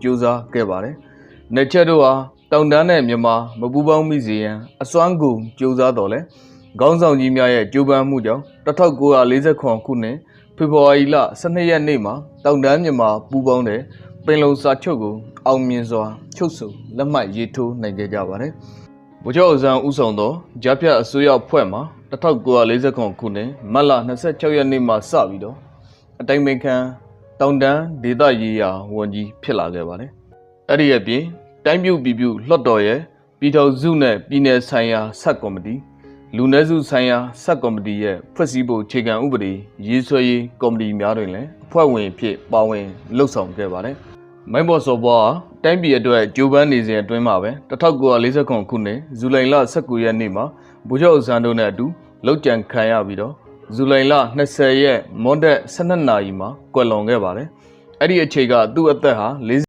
ကြိုးစားခဲ့ပါတယ်။နေချက်တို့ဟာတောင်တန်းနဲ့မြန်မာမပူးပေါင်းမိစေရန်အစွမ်းကုန်ကြိုးစားတော်လဲခေါင်းဆောင်ကြီးများရဲ့ကြိုးပမ်းမှုကြောင့်1949ခုနှစ်ဖေဖော်ဝါရီလ12ရက်နေ့မှာတောင်တန်းမြန်မာပူးပေါင်းတဲ့ပင်လုံစာချုပ်ကိုအောင်မြင်စွာချုပ်ဆိုလက်မှတ်ရေးထိုးနိုင်ခဲ့ကြပါတယ်။ဗိုလ်ချုပ်အောင်ဆန်းဦးဆောင်သောကြားဖြတ်အစိုးရဖွဲ့မှာ1949ခုနှစ်မတ်လ26ရက်နေ့မှာစပြီးတော့အတိုင်ပင်ခံတောင်တန်းဒေသရေးရာဝန်ကြီးဖြစ်လာခဲ့ပါတယ်။အဲ့ဒီအပြင်တိုင်းပြုပြည်ပြုလွှတ်တော်ရဲ့ပြည်ထောင်စုနဲ့ပြည်내ဆိုင်ရာဆက်ကော်မတီလူနည်းစုဆိုင်ရာဆက်ကော်မတီရဲ့ဖွဲ့စည်းပုံအခြေခံဥပဒေရေးဆွဲရေးကော်မတီများတွင်လည်းအဖွဲ့ဝင်ဖြစ်ပါဝင်လှုပ်ဆောင်ခဲ့ပါတယ်။မိုင်းဘော်စော်ဘွားတိုင်းပြည်အတွက်ကြိုးပမ်းနေစဉ်အတွင်းမှာပဲ1949ခုနှစ်ဇူလိုင်လ19ရက်နေ့မှာဗိုလ်ချုပ်အောင်ဆန်းတို့နဲ့အတူလှုပ်ကြံခံရပြီးတော့ဇူလိုင်လ20ရက်မွန်းတက်12နာရီမှာကွယ်လွန်ခဲ့ပါတယ်။အဲ့ဒီအချိန်ကသူ့အသက်ဟာ